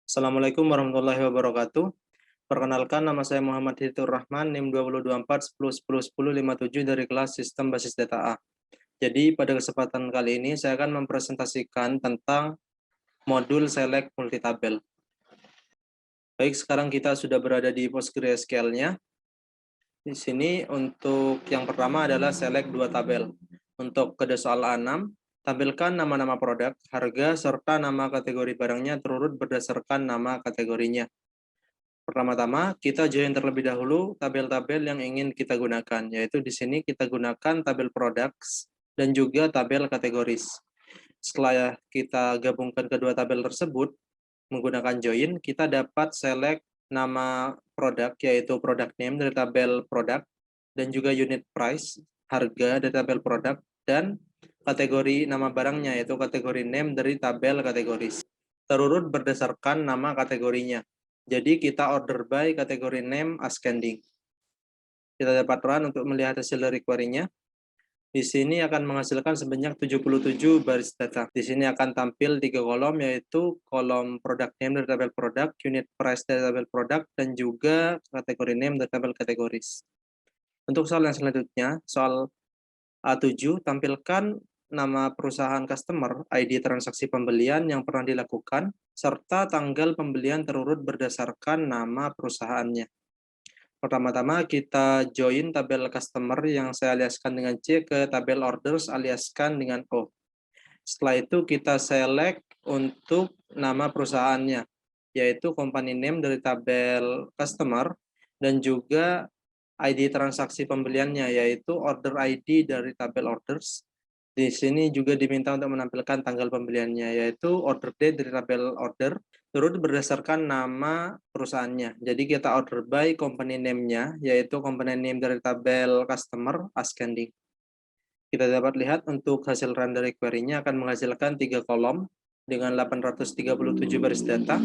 Assalamualaikum warahmatullahi wabarakatuh. Perkenalkan, nama saya Muhammad Hidur Rahman, NIM 2024 10 10 10 57 dari kelas Sistem Basis Data A. Jadi pada kesempatan kali ini saya akan mempresentasikan tentang modul Select Multitabel. Baik, sekarang kita sudah berada di PostgreSQL-nya. Di sini untuk yang pertama adalah Select dua tabel. Untuk kode soal A6, tampilkan nama-nama produk, harga, serta nama kategori barangnya terurut berdasarkan nama kategorinya. Pertama-tama, kita join terlebih dahulu tabel-tabel yang ingin kita gunakan, yaitu di sini kita gunakan tabel products dan juga tabel kategoris. Setelah kita gabungkan kedua tabel tersebut, menggunakan join, kita dapat select nama produk, yaitu product name dari tabel produk, dan juga unit price, harga dari tabel produk, dan kategori nama barangnya, yaitu kategori name dari tabel kategoris. Terurut berdasarkan nama kategorinya. Jadi kita order by kategori name ascending. Kita dapat run untuk melihat hasil dari query-nya. Di sini akan menghasilkan sebanyak 77 baris data. Di sini akan tampil 3 kolom, yaitu kolom product name dari tabel produk, unit price dari tabel produk, dan juga kategori name dari tabel kategoris. Untuk soal yang selanjutnya, soal A7, tampilkan nama perusahaan customer, ID transaksi pembelian yang pernah dilakukan, serta tanggal pembelian terurut berdasarkan nama perusahaannya. Pertama-tama kita join tabel customer yang saya aliaskan dengan C ke tabel orders aliaskan dengan O. Setelah itu kita select untuk nama perusahaannya, yaitu company name dari tabel customer dan juga ID transaksi pembeliannya, yaitu order ID dari tabel orders. Di sini juga diminta untuk menampilkan tanggal pembeliannya, yaitu order date dari tabel order, turut berdasarkan nama perusahaannya. Jadi kita order by company name-nya, yaitu company name dari tabel customer ascending. Kita dapat lihat untuk hasil run dari query-nya akan menghasilkan 3 kolom dengan 837 baris data.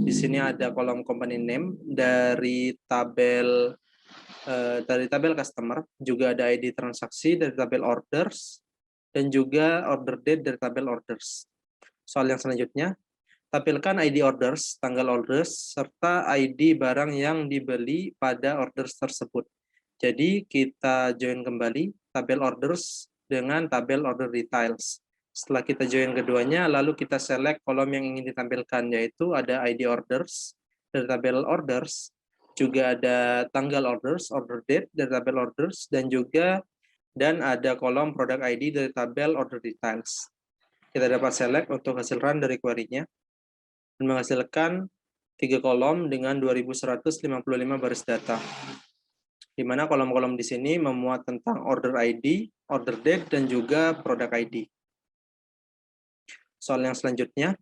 Di sini ada kolom company name dari tabel customer, juga ada ID transaksi dari tabel orders, dan juga order date dari tabel orders. Soal yang selanjutnya, tampilkan ID orders, tanggal orders, serta ID barang yang dibeli pada orders tersebut. Jadi kita join kembali tabel orders dengan tabel order details. Setelah kita join keduanya, lalu kita select kolom yang ingin ditampilkan, yaitu ada ID orders dari tabel orders, juga ada tanggal orders, order date dari tabel orders, dan ada kolom product ID dari tabel order details. Kita dapat select untuk hasil run dari query-nya dan menghasilkan 3 kolom dengan 2155 baris data. Di mana kolom-kolom di sini memuat tentang order ID, order date, dan juga product ID. Soal yang selanjutnya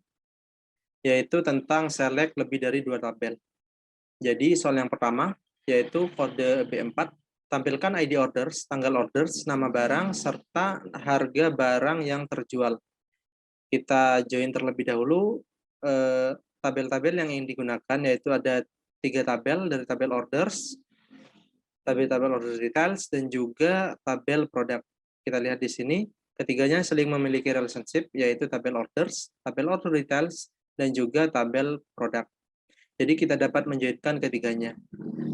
yaitu tentang select lebih dari 2 tabel. Jadi soal yang pertama yaitu kode B4. Tampilkan ID orders, tanggal orders, nama barang, serta harga barang yang terjual. Kita join terlebih dahulu tabel-tabel yang ingin digunakan, yaitu ada 3 tabel dari tabel orders, tabel order details, dan juga tabel produk. Kita lihat di sini, ketiganya saling memiliki relationship, yaitu tabel orders, tabel order details, dan juga tabel produk. Jadi kita dapat menjoinkan ketiganya.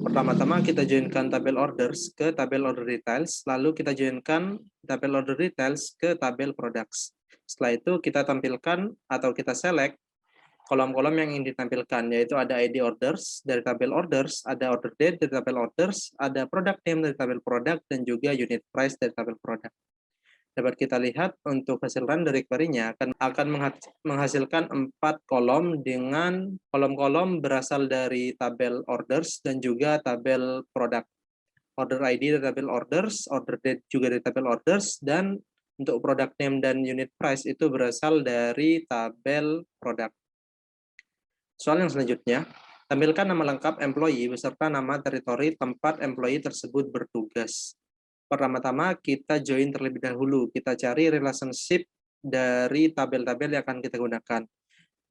Pertama-tama kita joinkan tabel orders ke tabel order details, lalu kita joinkan tabel order details ke tabel products. Setelah itu kita tampilkan atau kita select kolom-kolom yang ingin ditampilkan, yaitu ada ID orders dari tabel orders, ada order date dari tabel orders, ada product name dari tabel product, dan juga unit price dari tabel product. Dapat kita lihat untuk hasil run dari query-nya akan menghasilkan 4 kolom dengan kolom-kolom berasal dari tabel orders dan juga tabel product. Order ID dari tabel orders, order date juga dari tabel orders, dan untuk product name dan unit price itu berasal dari tabel product. Soal yang selanjutnya, tampilkan nama lengkap employee beserta nama teritori tempat employee tersebut bertugas. Pertama-tama kita join terlebih dahulu, kita cari relationship dari tabel-tabel yang akan kita gunakan.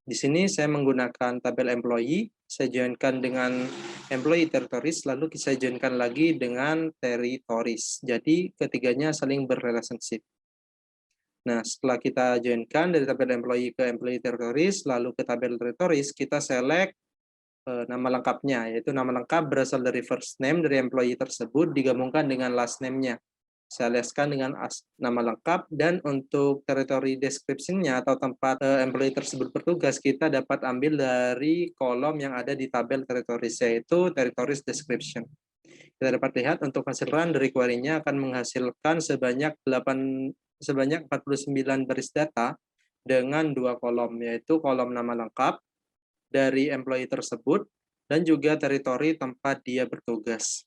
Di sini saya menggunakan tabel employee, saya joinkan dengan employee territories, lalu saya joinkan lagi dengan territories. Jadi ketiganya saling berrelationship. Nah, setelah kita join-kan dari tabel employee ke employee territories, lalu ke tabel territories, kita select nama lengkapnya, yaitu nama lengkap berasal dari first name dari employee tersebut digabungkan dengan last name-nya. Saya aliaskan dengan nama lengkap, dan untuk territory description-nya atau tempat employee tersebut bertugas, kita dapat ambil dari kolom yang ada di tabel territories, yaitu territories description. Kita dapat lihat untuk hasil run dari query-nya akan menghasilkan sebanyak 49 baris data dengan 2 kolom, yaitu kolom nama lengkap dari employee tersebut dan juga teritori tempat dia bertugas.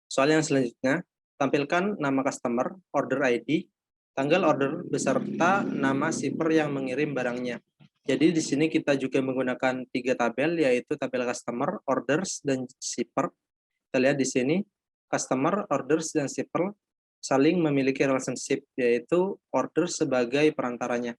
Soal yang selanjutnya, tampilkan nama customer, order ID, tanggal order, beserta nama shipper yang mengirim barangnya. Jadi di sini kita juga menggunakan 3 tabel, yaitu tabel customer, orders, dan shipper. Kita lihat di sini, customer, orders, dan shipper saling memiliki relationship, yaitu order sebagai perantaranya.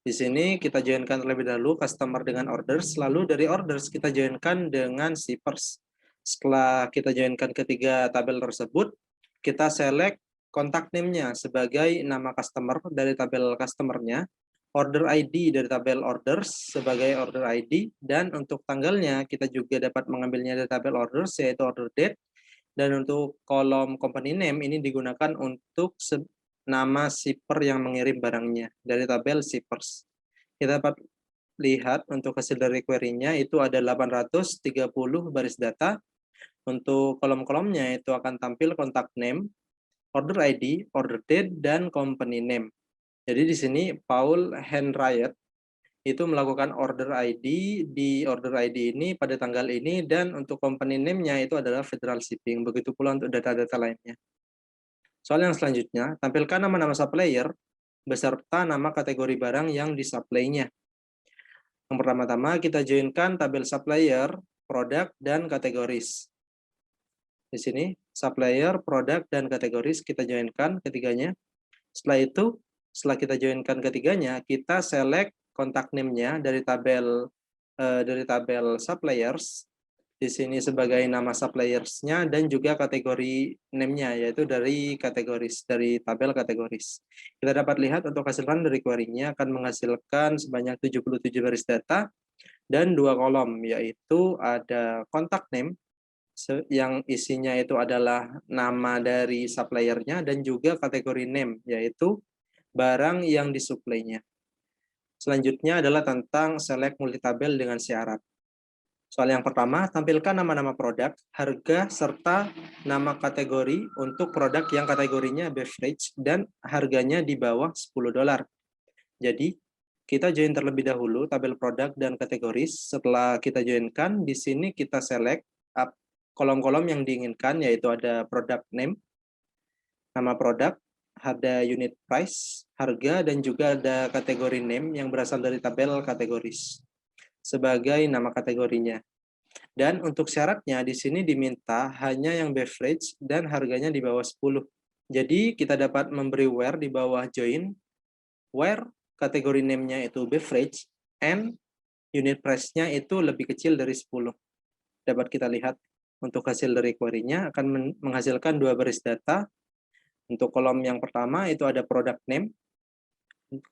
Di sini kita joinkan terlebih dahulu customer dengan orders, lalu dari orders kita joinkan dengan shippers. Setelah kita joinkan ketiga tabel tersebut, kita select kontak name-nya sebagai nama customer dari tabel customer-nya, order ID dari tabel orders sebagai order ID, dan untuk tanggalnya kita juga dapat mengambilnya dari tabel orders, yaitu order date, dan untuk kolom company name ini digunakan untuk nama shipper yang mengirim barangnya dari tabel shippers. Kita dapat lihat untuk hasil dari query-nya itu ada 830 baris data. Untuk kolom-kolomnya itu akan tampil kontak name, order ID, order date, dan company name. Jadi di sini Paul Henriette itu melakukan order ID di order ID ini pada tanggal ini, dan untuk company name-nya itu adalah Federal Shipping. Begitu pula untuk data-data lainnya. Soal yang selanjutnya, tampilkan nama-nama supplier beserta nama kategori barang yang disuplainya. Yang pertama-tama kita joinkan tabel supplier, produk, dan kategoris. Di sini supplier, produk, dan kategoris kita joinkan ketiganya. Setelah itu, setelah kita joinkan ketiganya, kita select kontak name-nya dari tabel suppliers. Di sini sebagai nama suppliers-nya dan juga kategori name-nya, yaitu dari kategoris, dari tabel kategoris. Kita dapat lihat untuk hasil run dari query-nya akan menghasilkan sebanyak 77 baris data dan 2 kolom, yaitu ada kontak name yang isinya itu adalah nama dari supplier-nya dan juga kategori name, yaitu barang yang disuplainya. Selanjutnya adalah tentang select multitabel dengan syarat. Soal yang pertama, tampilkan nama-nama produk, harga, serta nama kategori untuk produk yang kategorinya beverage dan harganya di bawah $10. Jadi, kita join terlebih dahulu tabel produk dan kategori. Setelah kita joinkan, di sini kita select kolom-kolom yang diinginkan, yaitu ada product name, nama produk, ada unit price, harga, dan juga ada kategori name yang berasal dari tabel kategoris sebagai nama kategorinya. Dan untuk syaratnya di sini diminta hanya yang beverage dan harganya di bawah 10. Jadi kita dapat memberi where di bawah join, where kategori name-nya itu beverage and unit price-nya itu lebih kecil dari 10. Dapat kita lihat untuk hasil dari query-nya akan menghasilkan 2 baris data. Untuk kolom yang pertama itu ada product name,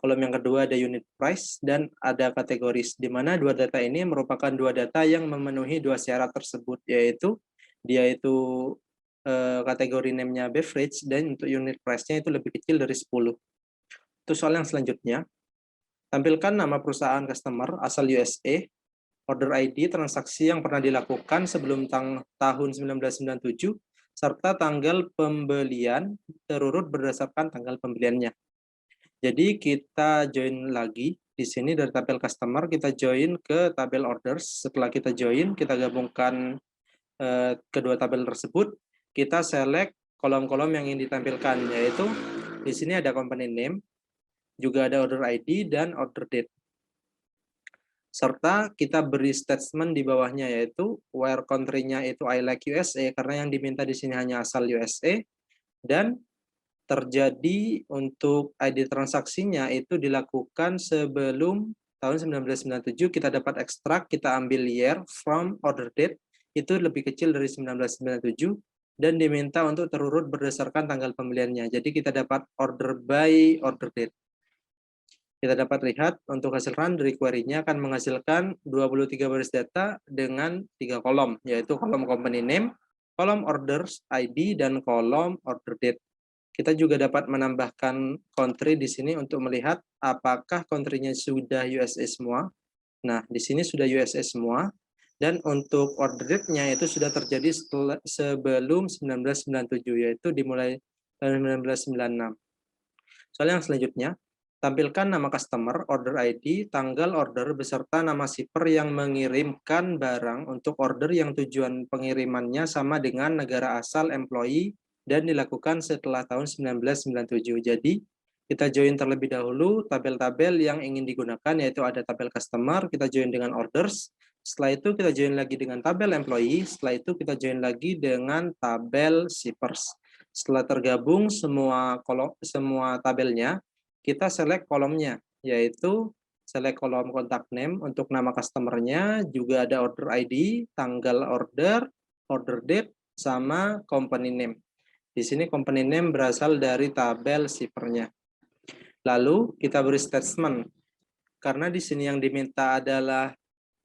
kolom yang kedua ada unit price, dan ada kategoris, di mana 2 data ini merupakan 2 data yang memenuhi 2 syarat tersebut, yaitu dia itu kategori name-nya beverage dan untuk unit price-nya itu lebih kecil dari 10. Itu soal yang selanjutnya. Tampilkan nama perusahaan customer asal USA, order ID transaksi yang pernah dilakukan sebelum tahun 1997, serta tanggal pembelian terurut berdasarkan tanggal pembeliannya. Jadi kita join lagi di sini dari tabel customer, kita join ke tabel orders. Setelah kita join, kita gabungkan kedua tabel tersebut, kita select kolom-kolom yang ingin ditampilkan, yaitu di sini ada company name, juga ada order ID dan order date. Serta kita beri statement di bawahnya, yaitu where country-nya itu I like USA, karena yang diminta di sini hanya asal USA, dan terjadi untuk ID transaksinya itu dilakukan sebelum tahun 1997. Kita dapat ekstrak, kita ambil year from order date, itu lebih kecil dari 1997, dan diminta untuk terurut berdasarkan tanggal pembeliannya. Jadi kita dapat order by order date. Kita dapat lihat untuk hasil run dari query-nya akan menghasilkan 23 baris data dengan 3 kolom, yaitu kolom company name, kolom orders ID, dan kolom order date. Kita juga dapat menambahkan country di sini untuk melihat apakah country-nya sudah USA semua. Nah, di sini sudah USA semua. Dan untuk order date-nya itu sudah terjadi sebelum 1997, yaitu dimulai tahun 1996. Soal yang selanjutnya, tampilkan nama customer, order ID, tanggal order, beserta nama shipper yang mengirimkan barang untuk order yang tujuan pengirimannya sama dengan negara asal employee dan dilakukan setelah tahun 1997. Jadi, kita join terlebih dahulu tabel-tabel yang ingin digunakan, yaitu ada tabel customer, kita join dengan orders, setelah itu kita join lagi dengan tabel employee, setelah itu kita join lagi dengan tabel shippers. Setelah tergabung semua tabelnya, kita select kolomnya, yaitu select kolom contact name untuk nama customer-nya, juga ada order ID, tanggal order, order date, sama company name. Di sini company name berasal dari tabel shipper-nya. Lalu kita beri statement. Karena di sini yang diminta adalah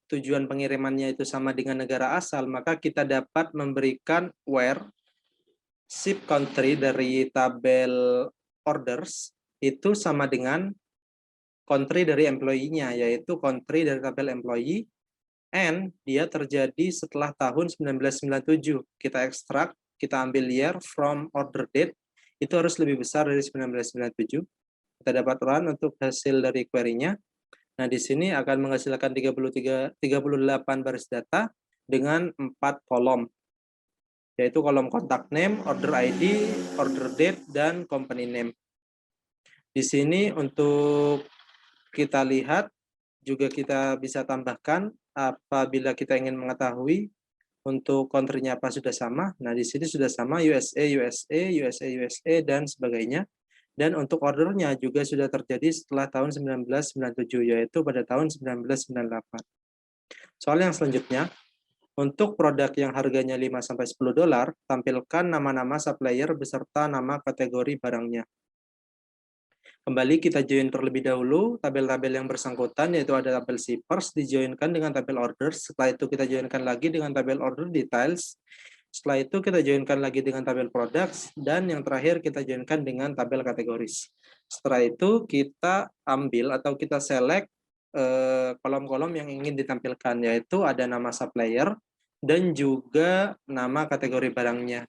tujuan pengirimannya itu sama dengan negara asal, maka kita dapat memberikan where ship country dari tabel orders itu sama dengan country dari employee-nya, yaitu country dari tabel employee, and dia terjadi setelah tahun 1997. Kita ekstrak, kita ambil year from order date, itu harus lebih besar dari 1997. Kita dapat run untuk hasil dari query-nya. Nah, di sini akan menghasilkan 38 baris data dengan 4 kolom, yaitu kolom contact name, order ID, order date, dan company name. Di sini untuk kita lihat, juga kita bisa tambahkan apabila kita ingin mengetahui untuk country-nya apa sudah sama. Nah, di sini sudah sama USA, USA, USA, USA, dan sebagainya. Dan untuk ordernya juga sudah terjadi setelah tahun 1997, yaitu pada tahun 1998. Soal yang selanjutnya, untuk produk yang harganya 5-10 dolar, tampilkan nama-nama supplier beserta nama kategori barangnya. Kembali kita join terlebih dahulu tabel-tabel yang bersangkutan, yaitu ada tabel shippers dijoinkan dengan tabel orders, setelah itu kita joinkan lagi dengan tabel order details, setelah itu kita joinkan lagi dengan tabel products, dan yang terakhir kita joinkan dengan tabel kategoris. Setelah itu kita ambil atau kita select kolom-kolom yang ingin ditampilkan, yaitu ada nama supplier dan juga nama kategori barangnya.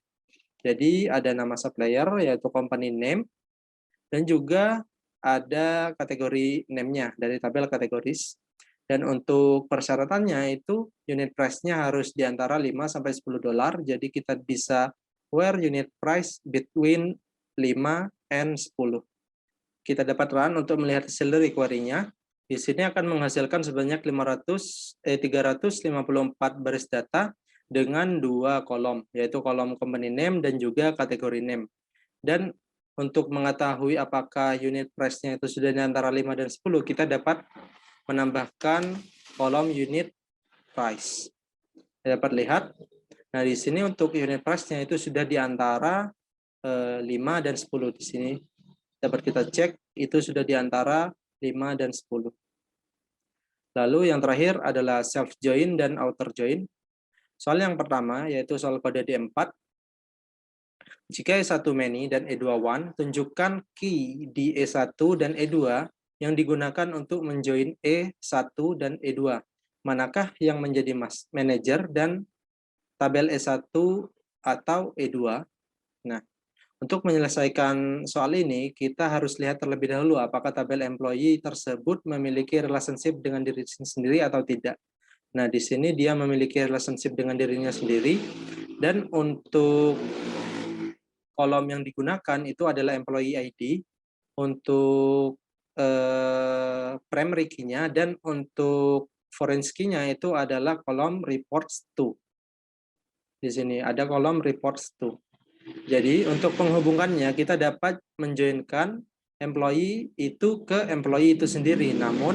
Jadi ada nama supplier yaitu company name, dan juga ada kategori name-nya dari tabel kategoris. Dan untuk persyaratannya itu unit price-nya harus di antara 5-10 dolar. Jadi kita bisa where unit price between 5 and 10. Kita dapat run untuk melihat hasil dari query-nya. Di sini akan menghasilkan sebanyak 354 baris data dengan 2 kolom, yaitu kolom company name dan juga kategori name. Dan untuk mengetahui apakah unit price-nya itu sudah di antara 5 dan 10, kita dapat menambahkan kolom unit price. Kita dapat lihat, nah di sini untuk unit price-nya itu sudah di antara 5 dan 10. Di sini dapat kita cek, itu sudah di antara 5 dan 10. Lalu yang terakhir adalah self join dan outer join. Soal yang pertama yaitu soal pada D4. Jika E1 many dan E2 one, tunjukkan key di E1 dan E2 yang digunakan untuk menjoin E1 dan E2. Manakah yang menjadi manager dan tabel E1 atau E2? Nah, untuk menyelesaikan soal ini, kita harus lihat terlebih dahulu apakah tabel employee tersebut memiliki relationship dengan diri sendiri atau tidak. Nah, di sini dia memiliki relationship dengan dirinya sendiri, dan untuk kolom yang digunakan itu adalah employee ID, untuk primary key-nya, dan untuk foreign key-nya itu adalah kolom reports to. Di sini ada kolom reports to. Jadi untuk penghubungannya kita dapat menjoinkan employee itu ke employee itu sendiri. Namun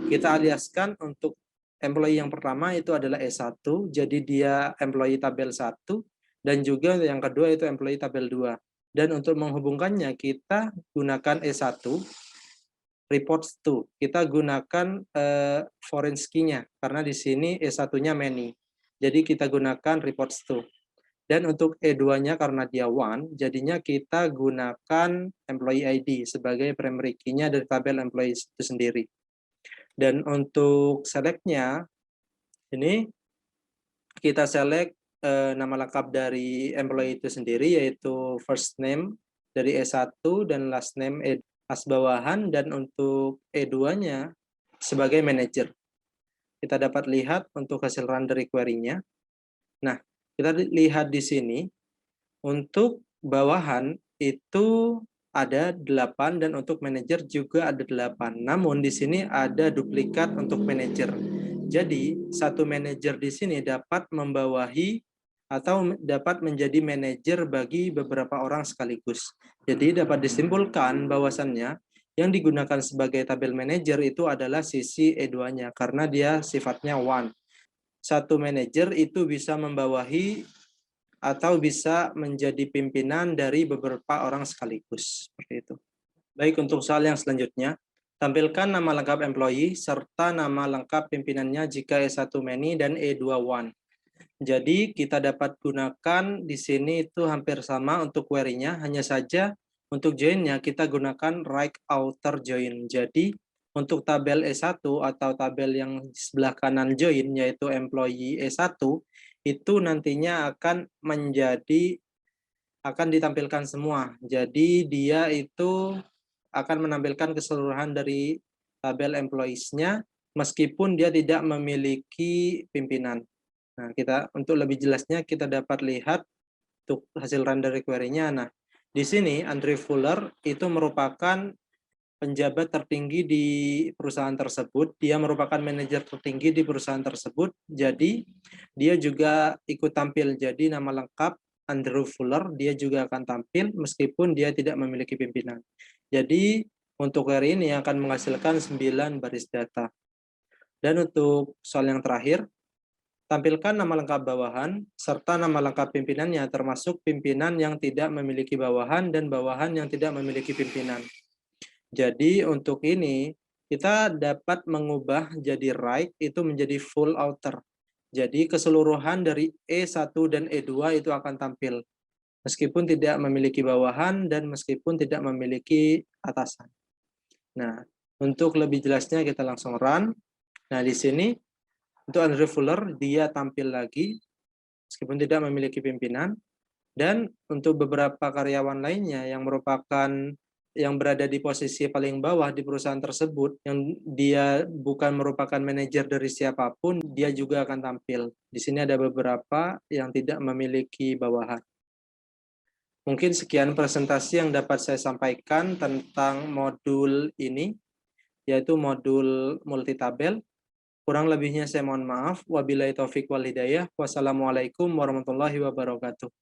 kita aliaskan untuk employee yang pertama itu adalah E1, jadi dia employee tabel 1, Dan juga yang kedua itu employee tabel 2. Dan untuk menghubungkannya kita gunakan E1 reports to. Kita gunakan foreign key-nya karena di sini E1-nya many. Jadi kita gunakan reports to. Dan untuk E2-nya karena dia one, jadinya kita gunakan employee ID sebagai primary key-nya dari tabel employee itu sendiri. Dan untuk select-nya ini kita select nama lengkap dari employee itu sendiri, yaitu first name dari E1 dan last name as bawahan, dan untuk E2-nya sebagai manager. Kita dapat lihat untuk hasil run dari query-nya. Nah, kita lihat di sini, untuk bawahan itu ada 8 dan untuk manajer juga ada 8. Namun di sini ada duplikat untuk manajer. Jadi, satu manajer di sini dapat membawahi atau dapat menjadi manajer bagi beberapa orang sekaligus. Jadi dapat disimpulkan bahwasannya yang digunakan sebagai tabel manajer itu adalah sisi E2-nya karena dia sifatnya one. Satu manajer itu bisa membawahi atau bisa menjadi pimpinan dari beberapa orang sekaligus. Seperti itu. Baik, untuk soal yang selanjutnya, tampilkan nama lengkap employee serta nama lengkap pimpinannya jika E1 many dan E2 one. Jadi kita dapat gunakan di sini itu hampir sama untuk query-nya, hanya saja untuk join-nya kita gunakan right outer join. Jadi untuk tabel E1 atau tabel yang di sebelah kanan join, yaitu employee E1, itu nantinya akan ditampilkan semua. Jadi dia itu akan menampilkan keseluruhan dari tabel employees-nya meskipun dia tidak memiliki pimpinan. Nah, untuk lebih jelasnya kita dapat lihat untuk hasil run dari query-nya. Nah, di sini Andrew Fuller itu merupakan penjabat tertinggi di perusahaan tersebut. Dia merupakan manajer tertinggi di perusahaan tersebut. Jadi, dia juga ikut tampil. Jadi, nama lengkap Andrew Fuller, dia juga akan tampil meskipun dia tidak memiliki pimpinan. Jadi, untuk query ini akan menghasilkan 9 baris data. Dan untuk soal yang terakhir, tampilkan nama lengkap bawahan, serta nama lengkap pimpinannya, termasuk pimpinan yang tidak memiliki bawahan dan bawahan yang tidak memiliki pimpinan. Jadi untuk ini, kita dapat mengubah jadi right itu menjadi full outer. Jadi keseluruhan dari E1 dan E2 itu akan tampil, meskipun tidak memiliki bawahan dan meskipun tidak memiliki atasan. Nah, untuk lebih jelasnya kita langsung run. Nah, di sini untuk Andrew Fuller, dia tampil lagi meskipun tidak memiliki pimpinan. Dan untuk beberapa karyawan lainnya yang berada di posisi paling bawah di perusahaan tersebut, yang dia bukan merupakan manajer dari siapapun, dia juga akan tampil. Di sini ada beberapa yang tidak memiliki bawahan. Mungkin sekian presentasi yang dapat saya sampaikan tentang modul ini, yaitu modul multitabel. Kurang lebihnya saya mohon maaf. Wabillahi taufik wal hidayah. Wassalamualaikum warahmatullahi wabarakatuh.